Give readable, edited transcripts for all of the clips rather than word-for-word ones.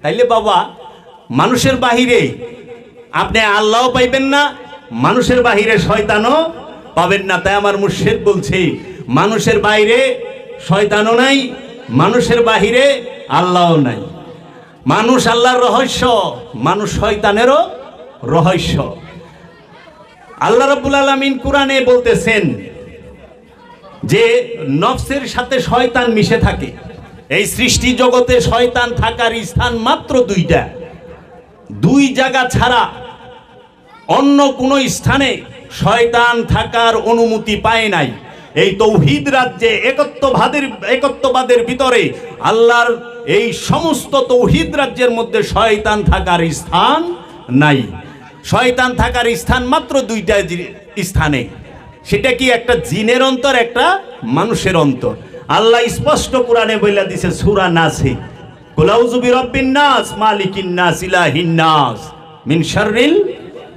তাইলে বাবা মানুষের বাহিরে আপনি আল্লাহও পাইবেন না, মানুষের বাহিরে শয়তানও পাবেন না। তাই আমার মুর্শিদ বলছে মানুষের বাইরে শয়তানও নাই, মানুষের বাহিরে আল্লাহও নাই। মানুষ আল্লাহর রহস্য, মানুষ শয়তানেরও রহস্য। আল্লাহ রাব্বুল আলামিন কোরআনে বলতেছেন যে নফসের সাথে শয়তান মিশে থাকে। এই সৃষ্টি জগতে শয়তান থাকার স্থান মাত্র দুইটা, দুই জায়গা ছাড়া অন্য কোনো স্থানে শয়তান থাকার অনুমতি পায় নাই। এই তৌহিদ রাজ্যে একত্ববাদের ভিতরে আল্লাহর এই সমস্ত তৌহিদ রাজ্যের মধ্যে শয়তান থাকার স্থান নাই। শয়তান থাকার স্থান মাত্র দুইটা স্থানে। সেটা কি? একটা জিনের অন্তর, একটা মানুষের অন্তর। আল্লাহ স্পষ্ট কোরআনে বইলা দিছে সূরা নাসে, কুল আউযু বিরাব্বিন নাস মালিকিন নাস ইলাহিন নাস মিন শাররিল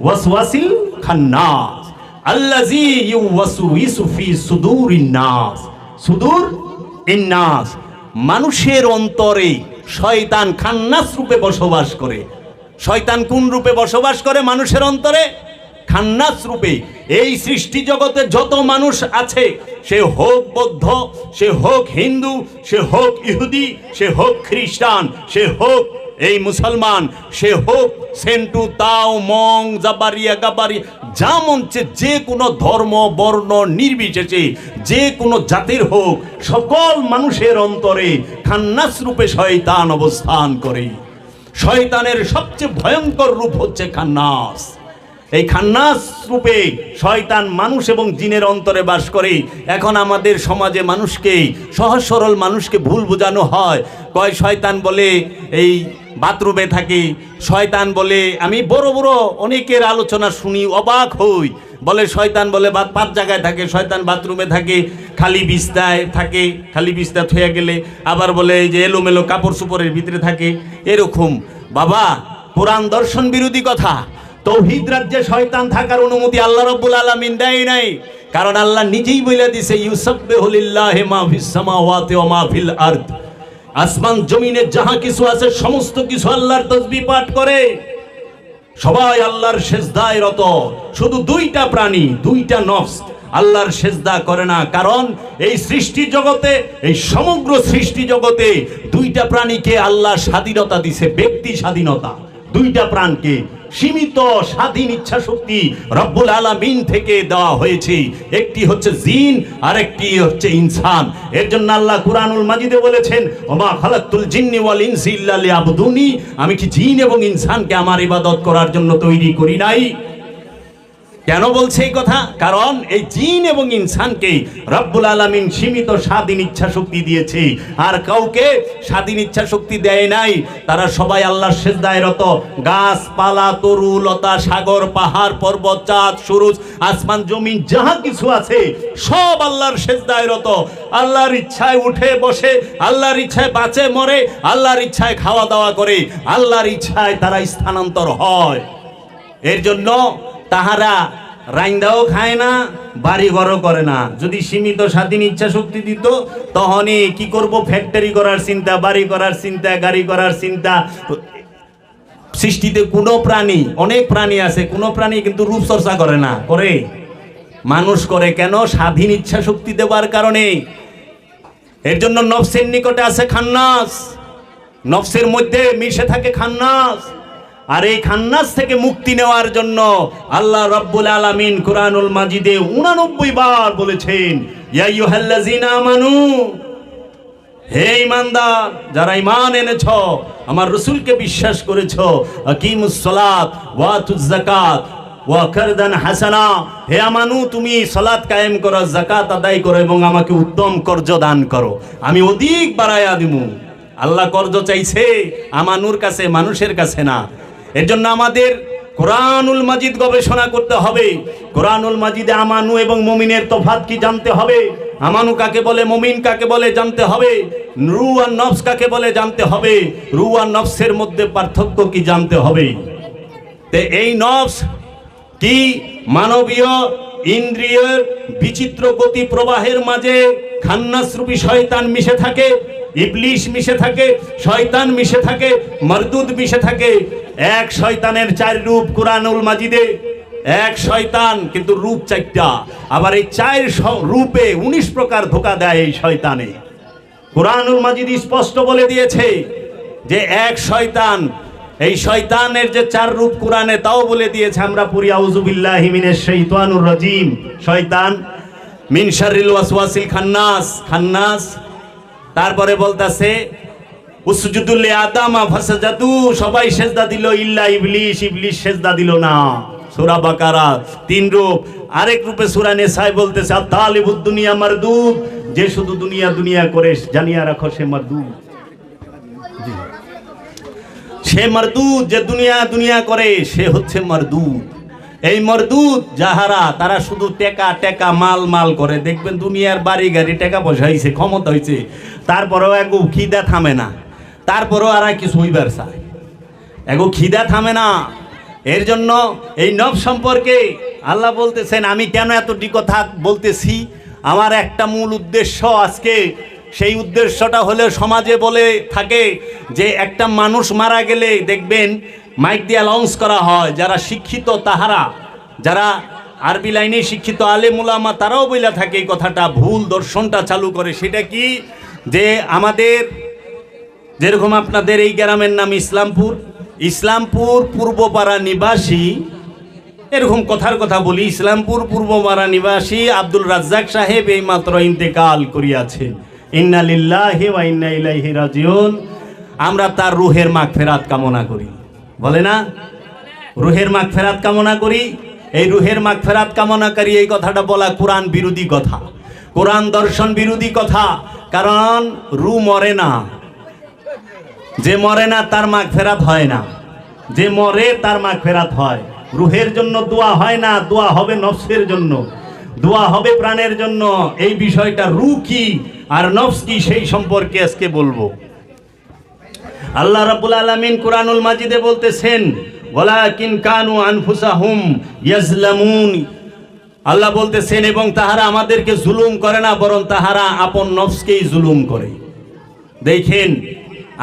ওয়াসওয়াসিল খান্নাস আল্লাযী ইউওয়াসউইসু ফি সুদুরিন নাস। সুদুর ইন্নাস, মানুষের অন্তরে শয়তান খান্নাস রূপে বসবাস করে। শয়তান কোন রূপে বসবাস করে? মানুষের অন্তরে খান্নাস রূপে। এই সৃষ্টি জগতে যত মানুষ আছে, সে হোক বৌদ্ধ, সে হোক হিন্দু, সে হোক ইহুদি, সে হোক খ্রিস্টান, সে হোক এই মুসলমান, সে হোক সেন্টু তাও মং জাবারিয়া গাবারি, যা মঞ্চে যে কোনো ধর্ম বর্ণ নির্বিশেষে যে কোনো জাতির হোক, সকল মানুষের অন্তরে খান্নাস রূপে শয়তান অবস্থান করে। শয়তানের সবচেয়ে ভয়ঙ্কর রূপ হচ্ছে খান্নাস। এই খান্নাস রূপে শয়তান মানুষ এবং জিনের অন্তরে বাস করে। এখন আমাদের সমাজে মানুষকে, সহজ সরল মানুষকে ভুল বোঝানো হয়, কয় শয়তান বলে এই বাথরুমে থাকে, শয়তান বলে, আমি বড় বড় অনেকের আলোচনা শুনি, অবাক হই, বলে শয়তান বলে 5 জায়গায় থাকে, শয়তান বাথরুমে থাকে, খালি বিছনায় থাকে, খালি বিছনা থুয়ে গেলে, আবার বলে যে এলোমেলো কাপড় চোপড়ের ভিতরে থাকে। এরকম বাবা কোরআন দর্শন বিরোধী কথা। তৌহিদ রাজ্যে শয়তান থাকার অনুমতি আল্লাহ রাব্বুল আলামিন দেয় নাই, কারণ আল্লাহ নিজেই বলে দিয়েছে ইউসাব্বিহু লিল্লাহি মা ফিস সামাওয়াতি ওয়া মা ফিল আরদ। আসমান জমিনে যাহা কিছু আছে সমস্ত কিছু আল্লাহর তাসবিহ পাঠ করে, সবাই আল্লাহর সিজদায় রত। শুধু দুইটা প্রাণী, দুইটা নফস আল্লাহর সিজদা করে না, কারণ এই সৃষ্টি জগতে, এই সমগ্র সৃষ্টি জগতে দুইটা প্রাণীকে আল্লাহ স্বাধীনতা দিছে, ব্যক্তি স্বাধীনতা। দুইটা প্রাণকে সীমিত স্বাধীন ইচ্ছা শক্তি রব্বুল আলামিন থেকে দেওয়া হয়েছে। একটি হচ্ছে জিন আর একটি হচ্ছে ইনসান। এর জন্য আল্লাহ কুরআনুল মাজিদে বলেছেন, ওমা খালাকতুল জিন্নি ওয়াল ইনসি ইল্লা লিয়াবুদুনি, আমি কি জিন এবং ইনসানকে আমার ইবাদত করার জন্য তৈরি করি নাই? কেন বলছে এই কথা? কারণ এই জিন এবং ইনসানকে রব্বুল আলামিন সীমিত স্বাধীন ইচ্ছা শক্তি দিয়েছে, আর কাউকে স্বাধীন ইচ্ছা শক্তি দেয় নাই। তারা সবাই আল্লাহর সিজদায় রত। গাছপালা, তরু লতা, সাগর পাহাড় পর্বত, চাঁদ সূরজ, আসমান জমিন যাহা কিছু আছে সব আল্লাহর সিজদায় রত। আল্লাহর ইচ্ছায় উঠে বসে, আল্লাহর ইচ্ছায় বাঁচে মরে, আল্লাহর ইচ্ছায় খাওয়া দাওয়া করে, আল্লাহর ইচ্ছায় তারা স্থানান্তর হয়। এর জন্য তাহারা রাইন্দাও খায় না, বাড়ি ঘরও করে না। যদি সীমিত স্বাধীন ইচ্ছা শক্তি দিত, তখনই কি করব? ফ্যাক্টরি করার চিন্তা, বাড়ি করার চিন্তা, গাড়ি করার চিন্তা। সৃষ্টিতে কোনো প্রাণী, অনেক প্রাণী আছে, কোনো প্রাণী কিন্তু রূপচর্চা করে না, করে মানুষ করে। কেন? স্বাধীন ইচ্ছা শক্তি দেওয়ার কারণে। এর জন্য নফসের নিকটে আছে খান্নাস, নফসের মধ্যে মিশে থাকে খান্নাস। আর এই খান্নাস থেকে মুক্তি নেওয়ার জন্য আল্লাহ রাব্বুল আলামিন কুরআনুল মাজিদে 89 বার বলেছেন, ইয়া আইয়ুহাল্লাযিনা আমানু, হে ঈমানদার যারা ঈমান এনেছো, আমার রাসূলকে বিশ্বাস করেছো, আকিমুস সালাত ওয়া আতুজ যাকাত ওয়া কারদান হাসানা, হে আমানু তুমি সালাত কায়েম করো, যাকাত আদায় করো এবং আমাকে উত্তম কর্জ দান করো, আমি অধিক বাড়ায়া দিমু। আল্লাহ কর্জ চাইছে আমানুর কাছে, মানুষের কাছে না। এর জন্য আমাদের কোরআনুল মাজিদ গবেষণা করতে হবে। কোরআনুল মাজিদে আমানু এবং মুমিনের তফাৎ কি জানতে হবে। আমানু কাকে বলে, মুমিন কাকে বলে জানতে হবে। রূহ আর নফস কাকে বলে জানতে হবে। রূহ আর নফসের মধ্যে পার্থক্য কি জানতে হবে। তে এই নফস কি মানবীয় ইন্দ্রিয়ের বিচিত্র গতি প্রবাহের মাঝে খান্নাস রূপী শয়তান মিশে থাকে। ইবলিশ মিশে থাকে, শয়তান মিশে থাকে, মারদুদ মিশে থাকে। এক শয়তানের 4 রূপ কুরআনুল মাজিদে, এক শয়তান কিন্তু রূপ 4টা। আবার এই 4 রূপে 19 প্রকার ধোঁকা দেয় এই শয়তানে। কুরআনুল মাজিদ স্পষ্ট বলে দিয়েছে যে এক শয়তান, এই শয়তানের যে 4 রূপ কোরআনে তাও বলে দিয়েছে। আমরা পড়ি আউযু বিল্লাহি মিনাশ শাইতানুর রাজিম, শয়তান মিন শাররিল ওয়াসওয়াসিল খান্নাস, খান্নাস। তারপরে বলতাছে উসজুদু লি আদামা ফাসাজাদু, সবাই সেজদা দিল ইল্লা ইবলিশ, ইবলিশ সেজদা দিল না। সূরা বাকারা 3 রূপ। আরেক রূপে সূরা নিসায় বলতেছে আত-তালিবুদ দুনিয়া মারদুদ, যে শুধু দুনিয়া দুনিয়া করে জানিয়া রাখো সে মারদুদ। সে মারদুদ, যে দুনিয়া দুনিয়া করে সে হচ্ছে মারদুদ। এই মারদুদ যাহারা, তারা শুধু টেকা টেকা মাল মাল করে। দেখবেন দুনিয়ার বাড়ি গাড়ি টাকা পয়সা হয়েছে, ক্ষমতা হয়েছে, তারপরেও এগো খিদা থামে না, তারপরেও আর কিছু হইবার চায়, এগো খিদা থামে না। এর জন্য এই নফস সম্পর্কে আল্লাহ বলতেছেন, আমি কেন এতটি কথা বলতেছি, আমার একটা মূল উদ্দেশ্য আজকে। সেই উদ্দেশ্যটা হলে সমাজে বলে থাকে যে একটা মানুষ মারা গেলে দেখবেন মাইক দিয়ে অ্যানাউন্স করা হয়, যারা শিক্ষিত তাহারা, যারা আরবি লাইনে শিক্ষিত আলেম উলামা তারাও বইলা থাকে এই কথাটা, ভুল দর্শনটা চালু করে। সেটা কি, যে আমাদের যেরকম আপনাদের এই গ্রামের নাম ইসলামপুর, ইসলামপুর পূর্বপাড়া নিবাসী, এরকম কথার কথা বলি, ইসলামপুর পূর্বপাড়া নিবাসী আব্দুল রাজ্জাক সাহেব এইমাত্র ইন্তেকাল করিয়াছেন। ইন্না লিল্লাহি ওয়া ইন্না ইলাইহি রাজিউন। আমরা তার রুহের মাগফিরাত কামনা করি, বলে না, রুহের মাগফিরাত কামনা করি। এই রুহের মাগফিরাত কামনাকারী এই কথাটা বলা কোরআন বিরোধী কথা, কোরআন দর্শন বিরোধী কথা। কারণ রু মরে না, যে মরে না তার মাগফিরাত হয় না, যে মরে তার মাগফিরাত হয়। রুহের জন্য দোয়া হয় না, দোয়া হবে নফসের জন্য, দোয়া হবে প্রাণের জন্য। এই বিষয়টা রু কি আর নফস কি সেই সম্পর্কে আজকে বলবো। আল্লাহ রাব্বুল আলামিন কুরআনুল মাজিদে বলতেছেন ওয়ালাকিন কানু আনফুসাহুম ইয়াজলামুন। আল্লাহ বলতেছেন এবং তাহারা আমাদেরকে জুলুম করে না, বরং তাহারা আপন নফসকেই জুলুম করে। দেখেন,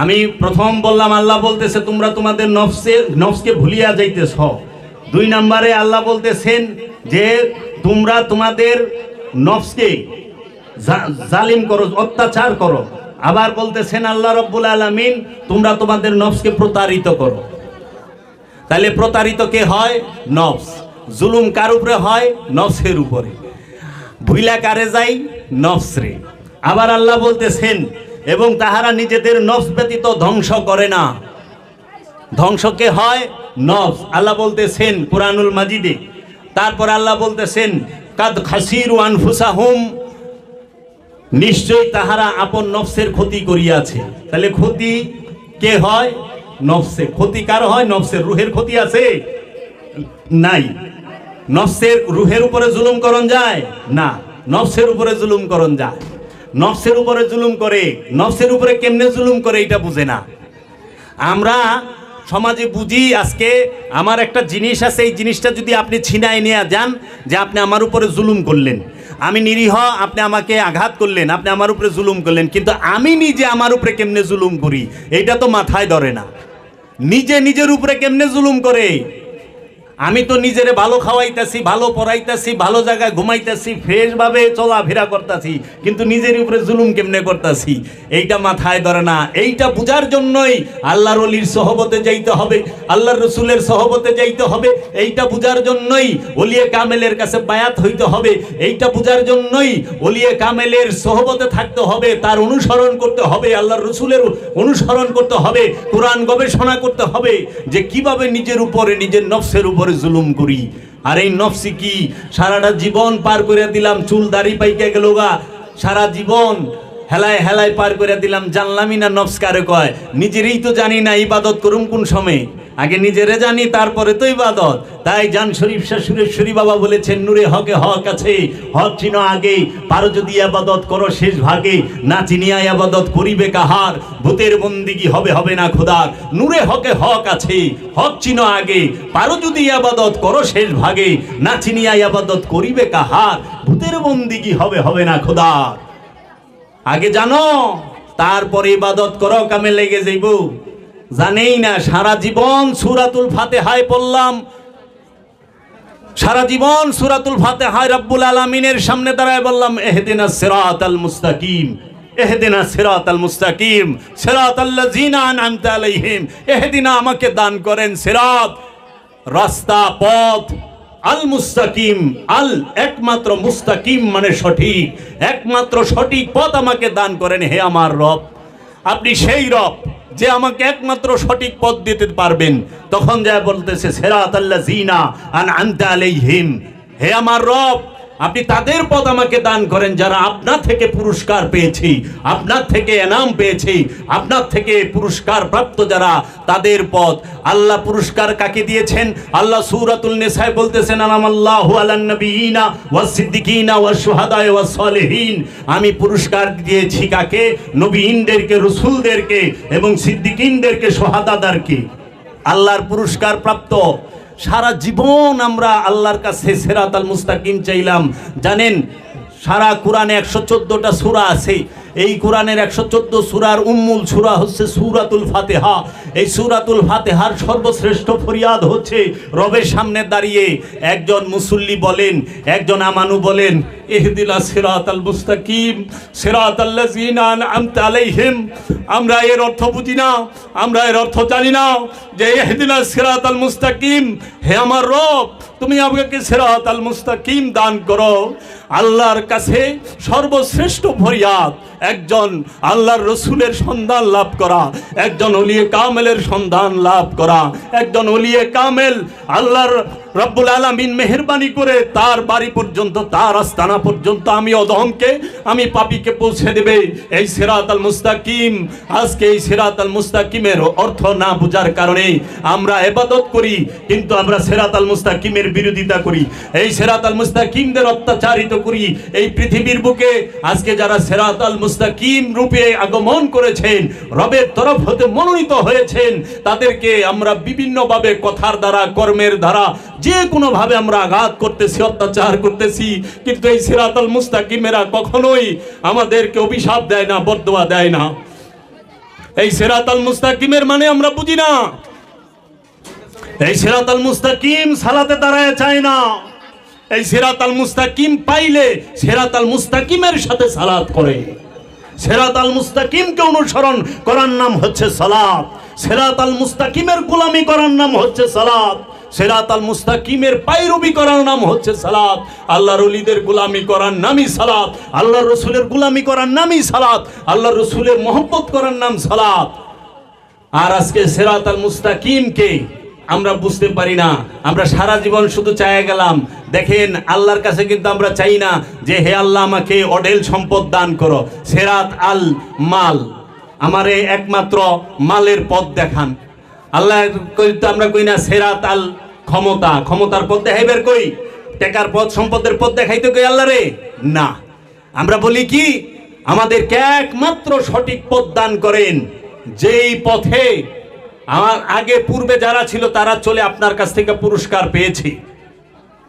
আমি প্রথম বললাম আল্লাহ বলতেছে তোমরা তোমাদের নফসকে ভুলিয়া যাইতেছ। 2 নম্বরে আল্লাহ বলতেছেন যে তোমরা তোমাদের নফসকে জালিম করো, অত্যাচার করো। আবার বলতেছেন আল্লাহ রাব্বুল আলামিন তোমরা তোমাদের নফসকে প্রতারিত করো। তাহলে প্রতারিত কে হয়? নফস। জুলুম কার উপরে হয়? নফসের উপরে। ভুইলা কারে যাই? নফসরে। আবার আল্লাহ বলতেছেন এবং তাহারা নিজেদের নফস ব্যতীত ধ্বংস করে না। ধ্বংস কে হয়? নফস। আল্লাহ বলতেছেন কুরআনুল মাজিদে। তারপর আল্লাহ বলতেছেন কাদ খাসিরু আনফুসাহুম, নিশ্চয় তাহারা আপন নফসের ক্ষতি করিয়াছে। তাহলে ক্ষতি কে হয়? নফসে। ক্ষতি কার হয়? নফসের। রুহের ক্ষতি আছে? নাই। নফসের রুহের উপরে জুলুম করন যায় না, নফসের উপরে জুলুম করন যায়। নফসের উপরে জুলুম করে, নফসের উপরে কেমনে জুলুম করে এটা বুঝে না। আমরা সমাজে বুঝি আজকে আমার একটা জিনিস আছে, এই জিনিসটা যদি আপনি ছিনায় নিয়ে যান, যে আপনি আমার উপরে জুলুম করলেন, আমি নিরীহ, আপনি আমাকে আঘাত করলেন, আপনি আমার উপরে জুলুম করলেন, কিন্তু আমি নিজে আমার উপরে কেমনে জুলুম করি এইটা তো মাথায় ধরে না। নিজে নিজের উপরে কেমনে জুলুম করে? আমি তো নিজেরে ভালো খাওয়াইতেছি, ভালো পড়াইতেছি, ভালো জায়গায় ঘুমাইতেছি, ফ্রেশভাবে চলাফেরা করতেছি, কিন্তু নিজের উপরে জুলুম কেমনে করতেছি এইটা মাথায় ধরে না। এইটা বুঝার জন্যই আল্লাহর ওলির সহবতে যাইতে হবে, আল্লাহর রসুলের সহবতে যাইতে হবে। এইটা বুঝার জন্যই ওলিয়ে কামেলের কাছে বায়াত হইতে হবে। এইটা বুঝার জন্যই ওলিয়ে কামেলের সহবতে থাকতে হবে, তার অনুসরণ করতে হবে, আল্লাহর রসুলের অনুসরণ করতে হবে, কোরআন গবেষণা করতে হবে যে কিভাবে নিজের উপরে, নিজের নফসের উপরে জুলুম করি। আর এই নফসি কি, সারাটা জীবন পার করে দিলাম, চুল দাড়ি পাইকে গেল গা, সারা জীবন হেলায় হেলায় পার করে দিলাম, জানলামই না নফস কারে কয়। নিজেরই তো জানি না ইবাদত করুম কোন সময়, আগে নিজেরে জানি তারপরে তো ইবাদত। তাই জান শরীফ শাহ সুরেশ্বরী বাবা বলেছেন নূরে হকে হক আছে, হক চিনো আগে, পারো যদি আবাদত করো শেষ ভাগে, না চিনিয়া আবাদত করিবে কাহার, ভূতের বন্দিগি হবে হবে না খোদার। নূরে হকে হক আছে, হক চিনো আগে, পারো যদি আবাদত করো শেষ ভাগে, না চিনিয়া আবাদত করিবে কাহার, ভূতের বন্দিগি হবে হবে না খোদার। আগে জানো তারপরে ইবাদত করো কামে লেগে যাইব। জানেই না সারা জীবন সূরাতুল ফাতিহায় পড়লাম, সারা জীবন সূরাতুল ফাতিহায় রব্বুল আলামিনের সামনে দাঁড়ায় বললাম ইহদিনাস সিরাতাল মুস্তাকিম, ইহদিনাস সিরাতাল মুস্তাকিম সিরাতাল্লাযিনা আনআমতা আলাইহিম। ইহদিনা, আমাকে দান করেন সিরাত, রাস্তা, পথ, আল মুস্তাকিম, আল একমাত্র, মুস্তাকিম মানে সঠিক, একমাত্র সঠিক পথ আমাকে দান করেন হে আমার রব। আপনি সেই রব যে আমাকে একমাত্র সঠিক পথ দিতে পারবেন। তখন যা বলতেছে সিরাতাল্লাযিনা আনআমতা আলাইহিম, হে আমার রব আপনি তাদের পথ আমাকে দান করেন যারা আপনার থেকে পুরস্কার পেয়েছি, আপনার থেকে এনাম পেয়েছি, আপনার থেকে পুরস্কার প্রাপ্ত যারা, তাদের পথ। আল্লাহ পুরস্কার কাকে দিয়েছেন? আল্লাহ সূরাতুল নিসায় বলতেছেন আনামাল্লাহু আলান নবিয়িনা ওয়াস সিদ্দিকিনা ওয়াস শুহাদায়ে ওয়াস সালিহিন। আমি পুরস্কার দিয়েছি কাকে? নবীনদেরকে, রাসূলদেরকে এবং সিদ্দিকিনদেরকে, শুহাদাদেরকে। আল্লাহর পুরস্কার প্রাপ্ত। সারা জীবন আমরা আল্লাহর কাছে সিরাতাল মুস্তাকিম চাইলাম। জানেন সারা কোরআনে 114টা সূরা আছে। এই কোরআনের 114 সূরার উম্মুল সূরা হচ্ছে সূরাতুল ফাতিহা। এই সূরাতুল ফাতিহার সর্বশ্রেষ্ঠ ফরিয়াদ হচ্ছে রবের সামনে দাঁড়িয়ে একজন মুসল্লি বলেন, একজন আমানু বলেন ইহদিনাস সিরাতাল মুস্তাকিম সিরাতাল্লাযিনা আনআমতা আলাইহিম। আমরা এর অর্থ বুঝি না, আমরা এর অর্থ জানি না যে ইহদিনাস সিরাতাল মুস্তাকিম, হে আমার রব তুমি আমাকে সিরাতাল মুস্তাকিম দান করো। আল্লাহর কাছে সর্বশ্রেষ্ঠ ফরিয়াদ একজন আল্লাহর রসুলের সন্ধান লাভ করা, একজন ওলিয়ে কামেলের সন্ধান লাভ করা। একজন ওলিয়ে কামেল আল্লাহর রব্বুল আলামিন মেহেরবানি করে তার বাড়ি পর্যন্ত, তার আস্তানা পর্যন্ত আমি অধমকে, আমি পাপীকে পৌঁছে দেবে এই সিরাতাল মুস্তাকিম। আজকে এই সিরাতাল মুস্তাকিমের অর্থ না বোঝার কারণে আমরা ইবাদত করি, কিন্তু আমরা সিরাতাল মুস্তাকিমের বিরোধিতা করি, এই সিরাতাল মুস্তাকিমদের অত্যাচারিত করি। এই পৃথিবীর বুকে আজকে যারা সিরাতাল মুস্তাকিম রূপে আগমন করেছেন, রবের তরফ হতে মনোনীত হয়েছেন, তাদেরকে আমরা বিভিন্নভাবে কথার দ্বারা, কর্মের দ্বারা, যে কোনো ভাবে আমরা আঘাত করতেছি, অত্যাচার করতেছি। কিন্তু এই সিরাতাল মুস্তাকিমেরা কখনোই আমাদেরকে অভিশাপ দেয় না, বদদোয়া দেয় না। এই সিরাতাল মুস্তাকিমের মানে আমরা বুঝি না। এই সিরাতাল মুস্তাকিম সালাতে দাঁড়ায় চায় না। এই সিরাতাল মুস্তাকিম পাইলে সিরাতাল মুস্তাকিমের সাথে সালাত করে। সিরাতাল মুস্তাকিমকে অনুসরণ করার নাম হচ্ছে সালাত। সিরাতাল মুস্তাকিমের গোলামি করার নাম হচ্ছে সালাত। সিরাতাল মুস্তাকিমের পায়রবি করার নাম হচ্ছে সালাত। আল্লাহর ওলিদের গোলামি করার নামই সালাত। আল্লাহর রসুলের গোলামি করার নামই সালাত। আল্লাহর রসুলের মহব্বত করার নাম সালাত। আর আজকে সিরাতাল মুস্তাকিমকে আমরা বুঝতে পারি না। আমরা সারা জীবন শুধু চাইয়া গেলাম। দেখেন আল্লাহর কাছে কিন্তু আমরা চাই না যে হে আল্লাহ আমাকে অঢেল সম্পদ দান করো, সিরাত আল মাল, আমারে একমাত্র মালের পথ দেখান। আল্লাহ আমরা কই না সিরাত আল ক্ষমতা, ক্ষমতার পথ দেখাইবার কই, টাকার পথ, সম্পদের পথ দেখাইতে কই আল্লাহ রে না। আমরা বলি কি আমাদেরকে একমাত্র সঠিক পথ দান করেন, যেই পথে আমার আগে পূর্বে যারা ছিল তারা চলে আপনার কাছ থেকে পুরস্কার পেয়েছে।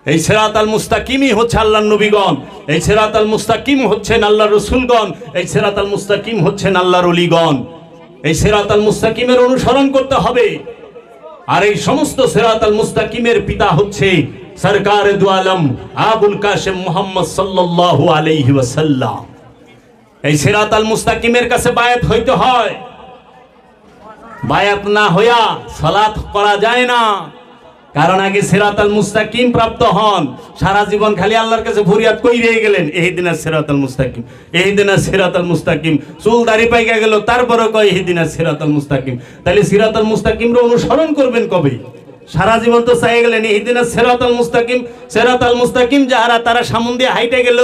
এই সিরাতাল মুস্তাকিমই হচ্ছে আল্লাহর নবীগণ, এই সিরাতাল মুস্তাকিম হচ্ছেন আল্লাহর রাসূলগণ, এই সিরাতাল মুস্তাকিম হচ্ছেন আল্লাহর ওলিগণ। এই সিরাতাল মুস্তাকিমের অনুসরণ করতে হবে। আর এই সমস্ত সিরাতাল মুস্তাকিমের পিতা হচ্ছে সরকারে দু আলম আবুল কাসেম মুহাম্মদ সাল্লাল্লাহু আলাইহি ওয়াসাল্লাম। এই সিরাতাল মুস্তাকিমের কাছে বায়াত হইতে হয়। বায়াত না হইয়া সালাত করা যায় না। কারণ আগে সিরাতাল মুস্তাকিম প্রাপ্ত হন। সারা জীবন খালি আল্লাহর কাছে ফরিয়াদ কই রয়ে গেলেন ইহদিনাস সিরাতাল মুস্তাকিম, ইহদিনাস সিরাতাল মুস্তাকিম। চুল দাড়ি পাইকা গেল, তারপরে কয় ইহদিনাস সিরাতাল মুস্তাকিম। তাহলে সিরাতাল মুস্তাকিমরে অনুসরণ করবেন কবে? সারা জীবন তো চাই গেলেন ইহদিনাস সিরাতাল মুস্তাকিম। সিরাতাল মুস্তাকিম যারা, তারা সামন দিয়ে হাইটে গেল,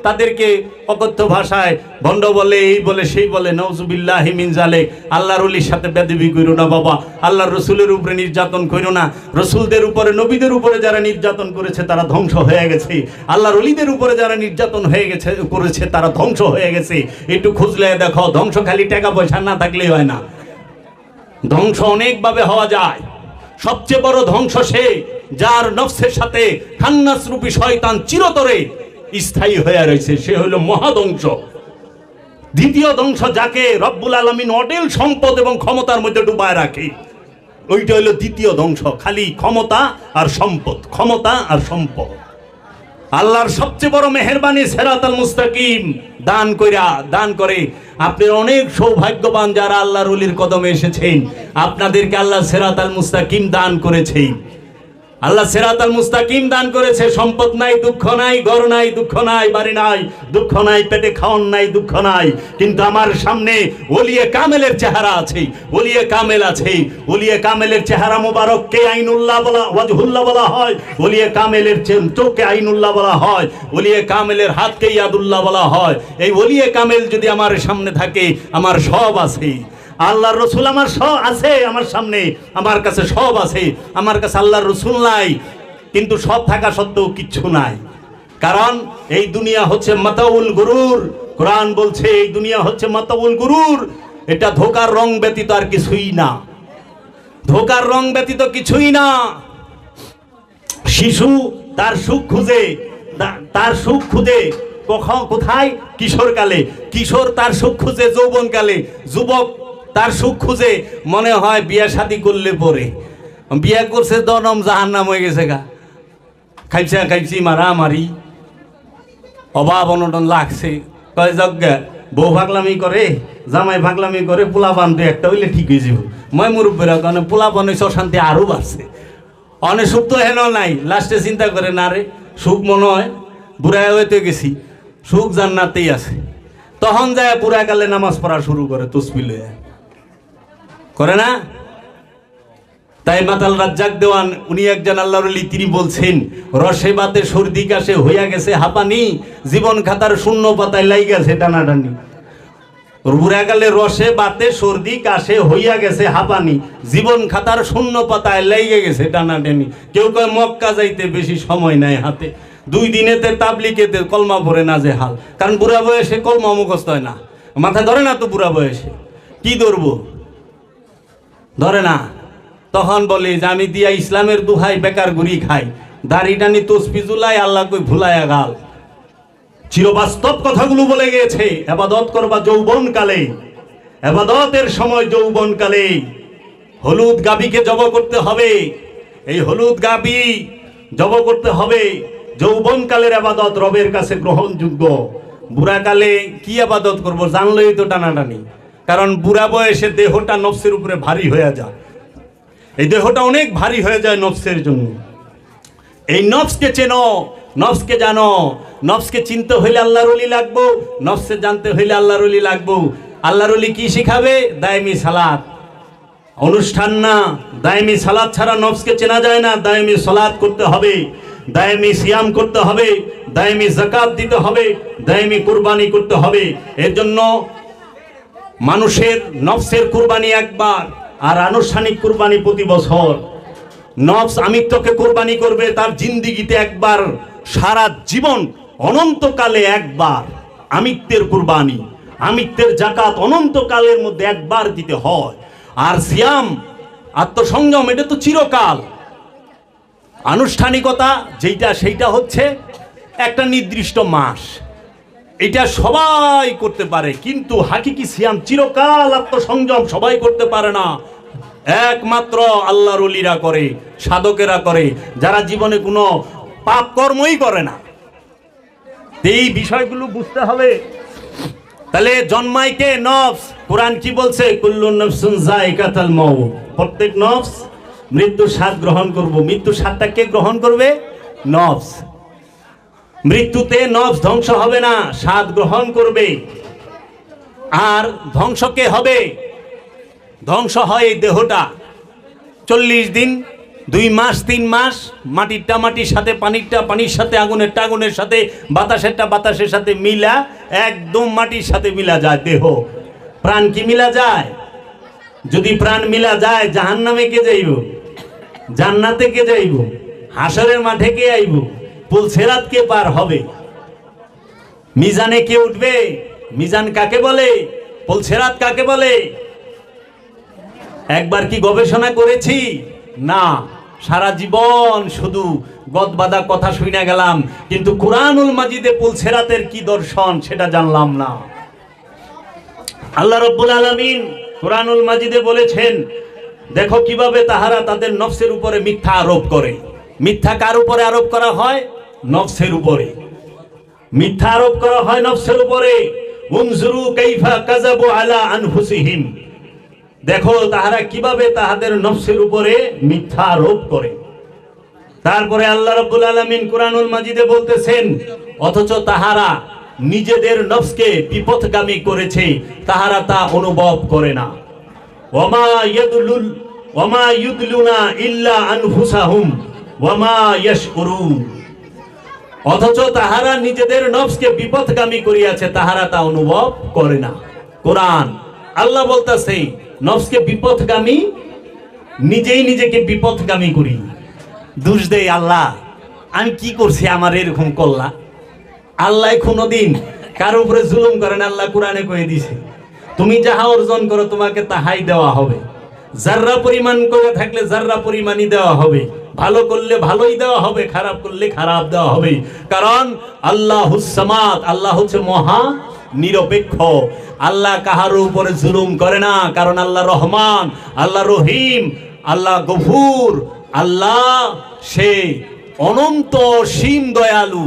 তাদেরকে অকথ্য ভাষায় ভণ্ড বলে, এই বলে, সেই বলে। নাউজুবিল্লাহি মিন জালিক। আল্লাহর ওলির সাথে বেদবি কইরো না বাবা, আল্লাহর রসুলের উপরে নির্যাতন কইরো না। রসুলদের উপরে, নবীদের উপরে যারা নির্যাতন করেছে তারা ধ্বংস হয়ে গেছে। আল্লাহর ওলিদের উপরে যারা নির্যাতন হয়ে গেছে, করেছে তারা ধ্বংস হয়ে গেছে। একটু খুঁজলে দেখো, ধ্বংস খালি টাকা পয়সা না থাকলেই হয় না, ধ্বংস অনেকভাবে হওয়া যায়। সবচেয়ে বড় ধ্বংস সে যার নফসের সাথে খান্নাস রূপী শয়তান চিরতরে স্থায়ী হয়ে রয়েছে, সে হলো মহাধ্বংস। দ্বিতীয় ধ্বংস যাকে রব্বুল আলামিন অঢেল সম্পদ এবং ক্ষমতার মধ্যে ডুবায় রাখে, ওইটা হলো দ্বিতীয় ধ্বংস। খালি ক্ষমতা আর সম্পদ, ক্ষমতা আর সম্পদ। আল্লাহর সবচেয়ে বড় মেহেরবানি সিরাতাল মুস্তাকিম দান করে। আপনি অনেক সৌভাগ্যবান যারা আল্লাহর ওলির কদমে এসেছেন, আপনাদেরকে আল্লাহ সিরাতাল মুস্তাকিম দান করেছে। আল্লাহ সিরাতাল মুস্তাকিম দান করেছে। সম্পদ নাই, দুঃখ নাই, ঘর নাই, দুঃখ নাই, বাড়ি নাই, দুঃখ নাই, পেটে খাওয়ান নাই, দুঃখ নাই, কিন্তু আমার সামনে ওলিয়ে কামেলের চেহারা আছে, ওলিয়ে কামেল আছে। ওলিয়ে কামেলের চেহারা মোবারককে আইনুল্লাহ বলা, ওয়াজহুল্লাহ বলা হয়। ওলিয়ে কামেলের চোখকে আইনুল্লাহ বলা হয়। ওলিয়ে কামেলের হাতকে ইয়াদুল্লাহ বলা হয়। এই ওলিয়ে কামেল যদি আমার সামনে থাকে, আমার সব আছে। আল্লাহর রসুল আমার সব আছে, আমার সামনে, আমার কাছে সব আছে। আমার কাছে আল্লাহর রসুল নাই, কিন্তু সব থাকা সত্ত্বেও কিচ্ছু নাই। কারণ এই দুনিয়া হচ্ছে মাতাউল গুরুর। কোরআন বলছে এই দুনিয়া হচ্ছে মাতাউল গুরুর। এটা ধোকার রং ব্যতীত আর কিছুই না, ধোকার রং ব্যতীত কিছুই না। শিশু তার সুখ খুঁজে কোথায়? কিশোরকালে। কিশোর তার সুখ খুঁজে যৌবনকালে। যুবক তার সুখ খুঁজে মনে হয় বিয়ে শাদী করলে পরে। বিয়ে করছে দনম জাহান্নাম হয়ে গেছে গা, খাইছি মারামারি, অভাব অনটন লাগছে। কয় যজ্ঞা বউ ভাগলামি করে, জামাই ভাগলামি করে, পোলা পান তো একটা হইলে ঠিক হয়ে যাব। মই মুরব্বীরা কারণে পোলা পান হয়েছে, অশান্তি আরও বাড়ছে। অনেক সুখ তো হেন নাই। লাস্টে চিন্তা করে না রে সুখ মনে হয় বুড়া হইতে গেছি, সুখ জান্নাতেই আছে। তখন যায় বুড়া কালে নামাজ পড়া শুরু করে, তসবিহ লইয়া করে না? তাই মাতাল রাজ্জাক দেওয়ান উনি একজন আল্লাহর ওলি, তিনি বলছেন রসে বাতে সর্দি কাশে হইয়া গেছে হাঁপানি, জীবন খাতার শূন্য পাতায় লাই গেছে টানাটানি। বুড়া কালে রসে বাতে সর্দি কাশে হইয়া গেছে হাঁপানি, জীবন খাতার শূন্য পাতায় লাইগে গেছে টানাটানি। কেউ কয় মক্কা যাইতে বেশি সময় নাই হাতে, 2 দিনেতে তাবলিগেতে কলমা পড়ে না যে হাল। কারণ বুড়া বয়সে কলমা মুখস্থ হয় না, মাথায় ধরে না তো। বুড়া বয়সে কি ধরবো, ধরে না। তখন বলি যে আমি দিয়া ইসলামের দুহাই বেকার গুড়ি খাই, দাড়ি টানি তসবি জুলাই, আল্লাহ কই ভুলাইয়া গাল। চিরবাস্তব কথাগুলো বলে গিয়েছে। ইবাদত করবা যৌবন কালে, ইবাদতের সময় যৌবন কালে। হলুদ গাভীকে জব করতে হবে, এই হলুদ গাভী জব করতে হবে। যৌবন কালের ইবাদত রবের কাছে গ্রহণযোগ্য। বুড়া কালে কি ইবাদত করব জানলেই তো টানাটানি। কারণ বুড়া বয়সে দেহটা নফসের উপরে ভারী হয়ে যায়, এই দেহটা অনেক ভারী হয়ে যায় নফসের জন্য। এই নফসকে চেনো, নফসকে জানো। নফসকে চিনতে হইলে আল্লাহর ওলি লাগবো, নফসে জানতে হইলে আল্লাহর ওলি লাগবো। আল্লাহর ওলি কি শিখাবে? দায়মি সালাত, অনুষ্ঠান না। দায়মি সালাত ছাড়া নফসকে চেনা যায় না। দায়মি সালাত করতে হবে, দায়মি সিয়াম করতে হবে, দায়মি যাকাত দিতে হবে, দায়মি কুরবানি করতে হবে। এর জন্য মানুষের নফসের কুরবানি একবার, আর আনুষ্ঠানিক কুরবানি প্রতি বছর। নফস আমিত্বকে কুরবানি করবে তার জিন্দিগিতে একবার, সারা জীবন অনন্তকালে একবার। আমিত্বের কুরবানি, আমিত্বের যাকাত অনন্তকালের মধ্যে একবার দিতে হয়। আর সিয়াম, আত্মসংযম, এটা তো চিরকাল। আনুষ্ঠানিকতা যেইটা, সেইটা হচ্ছে একটা নির্দিষ্ট মাস, এটা সবাই করতে পারে। কিন্তু হাকিকি সিয়াম চিরকাল, আত্মসংযম সবাই করতে পারে না। একমাত্র আল্লাহর ওলিরা করে, সাধকেরা করে, যারা জীবনে কোনো পাপ কর্মই করে না। এই বিষয়গুলো বুঝতে হবে। তাহলে জন্মায় কে? নফস। কোরআন কি বলছে? কুল্লু নফসুন যায়কাতুল মাউত, প্রত্যেক নফস মৃত্যুর স্বাদ গ্রহণ করব। মৃত্যুর স্বাদটা কে গ্রহণ করবে? নফস। মৃত্যুতে নফস ধ্বংস হবে না, স্বাদ গ্রহণ করবে। আর ধ্বংস কে হবে? ধ্বংস হয় এই দেহটা। 40 দিন, 2 মাস, 3 মাস মাটিরটা মাটির সাথে, পানিরটা পানির সাথে, আগুনেরটা আগুনের সাথে, বাতাসেরটা বাতাসের সাথে মিলা, একদম মাটির সাথে মিলা যায় দেহ। প্রাণ কি মিলা যায়? যদি প্রাণ মিলা যায়, জাহান্নামে কে যাইব? জান্নাতে কে যাইব? হাসরের মাঠে কে আইব? পুল সিরাত কে পার হবে? মিজানে কে উঠবে? মিজান কাকে বলে? পুল সিরাত কাকে বলে? একবার কি গবেষণা করেছি? না, সারা জীবন শুধু গদবাদা কথা শুনে গেলাম, কিন্তু কুরআনুল মাজিদে পুল সিরাতের কি দর্শন সেটা জানলাম না। আল্লাহ রাব্বুল আলামিন কুরআনুল মাজিদে বলেছেন, দেখো কিভাবে তাহারা তাদের নফসের উপরে মিথ্যা আরোপ করে। মিথ্যা কার উপরে আরোপ করা হয়? নফসের উপরে মিথ্যা আরোপ করা হয়, নফসের উপরে। উনজুরু কাইফা কাযাবু আলা আনফুসিহিম, দেখো তাহারা কিভাবে তাহাদের নফসের উপরে মিথ্যা আরোপ করে। তারপরে আল্লাহ রাব্বুল আলামিন কুরআনুল মাজিদে বলতেছেন, অথচ তাহারা নিজেদের নফসকে বিপথগামী করেছে, তাহারা তা অনুভব করে না। ওয়ামা ইউদলুনা ইল্লা আনফুসাহুম ওয়ামা ইয়াশউরুন, অথচ তাহারা নিজেদের নফসকে বিপথগামী করিয়াছে, তাহারা তা অনুভব করে না। কোরআন আল্লাহ বলতেছে নফসকে বিপথগামী, নিজেই নিজেকে বিপথগামী করি। দোষ দেই আল্লাহ, আমি কি করছি আমার এরকম করলা। আল্লাহ কোনোদিন কার উপরে জুলুম করেন। আল্লাহ কোরআনে কয়ে দিছে, তুমি যাহা অর্জন করো তোমাকে তাহাই দেওয়া হবে। জাররা পরিমাণ করে থাকলে জাররা পরিমাণই দেওয়া হবে। ভালো করলে ভালোই দেওয়া হবে, খারাপ করলে খারাপ দেওয়া হবে। কারণ আল্লাহুস সামাদ, আল্লাহ হচ্ছে মহা নিরপেক্ষ। আল্লাহ কাহার উপরে জুলুম করে না, কারণ আল্লাহ রহমান, আল্লাহ রহিম, আল্লাহ গফুর, আল্লাহ সে অনন্ত সীম দয়ালু।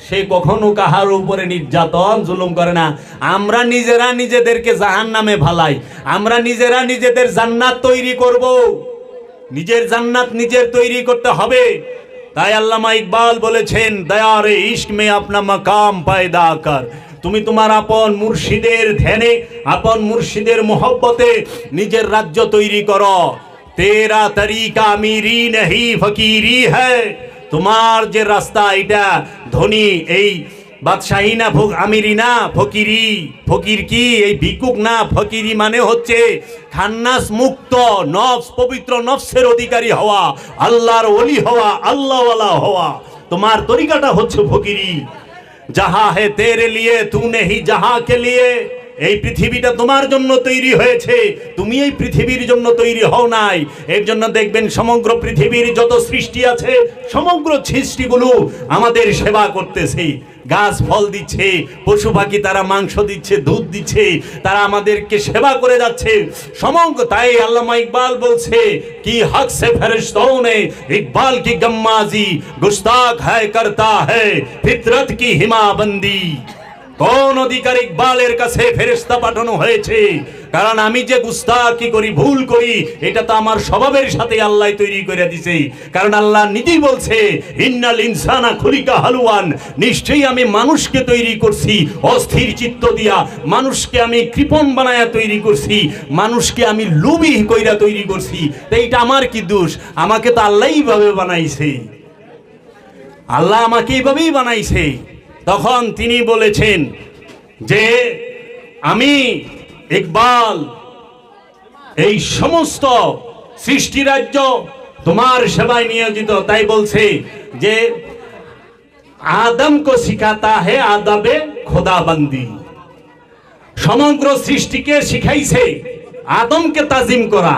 সে কখনো কাহার উপরে নির্যাতন জুলুম করে না। আমরা নিজেরা নিজেদেরকে জাহান্নামে ফালাই, আমরা নিজেরা নিজেদের জান্নাত তৈরি করব। নিজের জান্নাত নিজের তৈরি করতে হবে। তাই আল্লামা ইকবাল বলেছেন, দয়ারে ইশক মে আপনা মাকাম পায়দা কর, তুমি তোমার আপন মুর্শিদের ধ্যানে, আপন মুর্শিদের মোহব্বতে নিজের রাজ্য তৈরি করো। তেরা তরিকা আমিরি নহি ফকিরি হ্যায়, তোমার যে রাস্তা এটা ধনী, এই বাদশাহী না, আমিরি না, ফকিরি। ফকির কি এই ভিক্ষুক না, ফকিরি মানে হচ্ছে খান্নাস মুক্ত নফস, পবিত্র নফসের অধিকারী হওয়া, আল্লাহর ওলি হওয়া, আল্লাহওয়ালা হওয়া। তোমার তরিকাটা হচ্ছে ফকিরি। যাহা হে তেরে লিয়ে তু নেহি যাহা কে লিয়ে, এই পৃথিবীটা তোমার জন্য তৈরি হয়েছে, তুমি এই পৃথিবীর জন্য তৈরি হও নাই। এর জন্য দেখবেন সমগ্র পৃথিবীর যত সৃষ্টি আছে, সমগ্র সৃষ্টিগুলো আমাদের সেবা করতেছে। গাছ ফল দিচ্ছে, পশু পাখি তারা মাংস দিচ্ছে, দুধ দিচ্ছে, তারা আমাদেরকে সেবা করে যাচ্ছে সমগ্র। তাই আল্লামা ইকবাল বলছে, কি হক সে ফেরেশতোं ने इकबाल की गम्माजी गुस्ताख है करता है फितरत की हिमाबंदी। কোন অধিকার ইকবালের কাছে ফেরেশতা পাঠানো হয়েছে? কারণ আমি যে গুস্তাখি করি, ভুল করি, এটা তো আমার স্বভাবের সাথে আল্লাহ তৈরি করে দিয়েছে। কারণ আল্লাহ নিজেই বলছে, ইন্নাল ইনসানা খুলিকা হালুয়ান, নিশ্চয়ই আমি মানুষকে তৈরি করছি অস্থির চিত্ত দিয়া, মানুষকে আমি কৃপণ বানায়া তৈরি করছি, মানুষকে আমি লোভী কইরা তৈরি করছি। তো এটা আমার কি দোষ? আমাকে তো আল্লাহ এইভাবে বানাইছে, আল্লাহ আমাকে এইভাবেই বানাইছে। তখন তিনি বলেছেন যে আমি ইকবাল এই সমস্ত সৃষ্টি রাজ্য তোমার সেবায় নিয়োজিত। তাই বলছে যে আদম কো শিখাতা হে আদাবে খোদাবন্দি, সমগ্র সৃষ্টিকে শিখাইছে আদমকে তাজিম করা,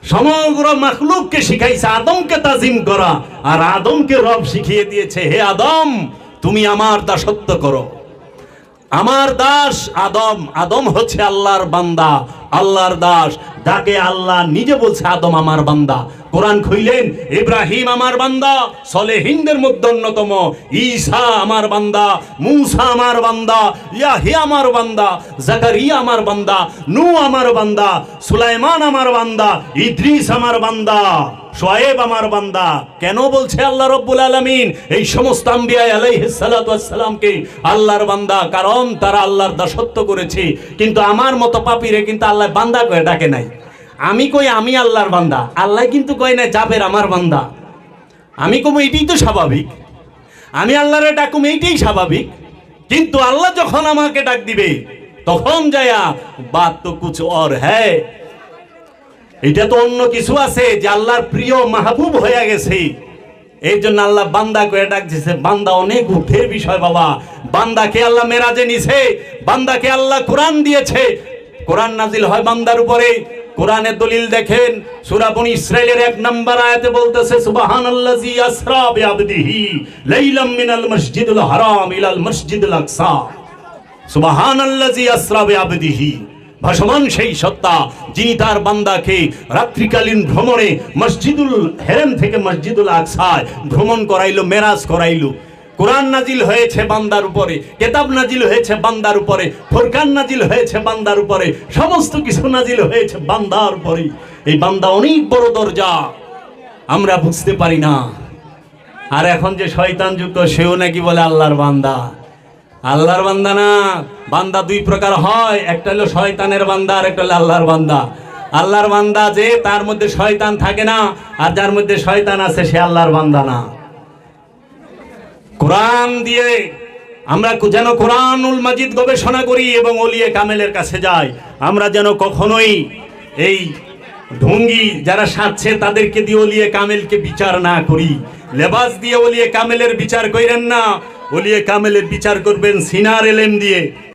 সমগ্র মাখলুককে শিখাইছে আদমকে তাজিম করা। আর আদমকে রব শিখিয়ে দিয়েছে, হে আদম তুমি আমার দাসত্ব করো। আমার দাস আদম, আদম হচ্ছে আল্লাহর বান্দা, আল্লাহর দাস, যাকে আল্লাহ নিজে বলছে আদম আমার বান্দা। কোরআন খুইলেন, ইব্রাহিম আমার বান্দা, সলেহিনদের মধ্যে অন্যতম, ঈসা আমার বান্দা, মূসা আমার বান্দা, ইয়াহিয়া আমার বান্দা, জাকারিয়া আমার বান্দা, নূহ আমার বান্দা, সুলাইমান আমার বান্দা, ইদ্রিস আমার বান্দা, শোয়েব আমার বান্দা। কেন বলছে আল্লাহ রাব্বুল আলামিন এই সমস্ত আম্বিয়া আলাইহিস সালাতু ওয়াস সালামকে আল্লাহর বান্দা? কারণ তারা আল্লাহর দাসত্ব করেছে। কিন্তু আমার মতো পাপীরে কিন্তু আল্লাহ বান্দা কয়ে ডাকে নাই। আমি কই আমি আল্লাহর বান্দা, আল্লাহ কিন্তু কয় না জাবের আমার বান্দা। আমি কম এইটাই তো স্বাভাবিক, আমি আল্লাহরে ডাকুম এইটাই স্বাভাবিক। কিন্তু আল্লাহ যখন আমাকে ডাক দিবে তখন যায়া বাত তো কুছ और है, এটা তো অন্য কিছু আছে, যে আল্লাহর প্রিয় মাহবুব হয়ে গেছে। এই জন্য আল্লাহ বান্দা কয়ে ডাক দিয়েছে। বান্দা অনেক ঊর্ধ্বের বিষয় বাবা। বান্দাকে আল্লাহ মেরাজে নিছে, বান্দাকে আল্লাহ কোরআন দিয়েছে, কোরআন নাজিল হয় বান্দার উপরে। কোরআনের দলিল দেখেন, সূরা বনী ইসরাঈলের 1 নম্বর আয়াতে বলতেছে, সুবহানাল্লাযী আসরা বিআবদিহি লাইলাম মিনাল মসজিদুল হারাম ইলাল মসজিদুল আকসা। সুবহানাল্লাযী আসরা বিআবদিহি, ভাসমান সেই সত্তা যিনি তার বান্দাকে রাত্রিকালীন ভ্রমণে মসজিদুল হেরেম থেকে মসজিদুল আকসায় ভ্রমণ করাইলো, মেরাজ করাইলো। কোরআন নাজিল হয়েছে বান্দার উপরে, কিতাব নাজিল হয়েছে বান্দার উপরে, ফুরকান নাজিল হয়েছে বান্দার উপরে, সমস্ত কিছু নাজিল হয়েছে বান্দার উপরে। এই বান্দা অনেক বড় দরজা, আমরা বুঝতে পারি না। আর এখন যে শয়তান যুক্ত, সেও নাকি বলে আল্লাহর বান্দা। আল্লাহর বান্দা না, বান্দা দুই প্রকার হয়, একটা হলো শয়তানের বান্দা, আর একটা হলো আল্লাহর বান্দা। আল্লাহর বান্দা যে তার মধ্যে শয়তান থাকে না, আর যার মধ্যে শয়তান আছে সে আল্লাহর বান্দা না। কোরআন দিয়ে আমরা যেন কোরআনুল মাজিদ গবেষণা করি এবং ওলিয়ে কামেলের কাছে যাই। আমরা যেন কখনোই এই ঢঙ্গি যারা সাজছে তাদেরকে দিয়ে ওলিয়ে কামেলকে বিচার না করি। লেবাস দিয়ে ওলিয়ে কামেলের বিচার করেন না, ওলিয়ে কামেলের বিচার করবেন সিনার এলেম দিয়ে।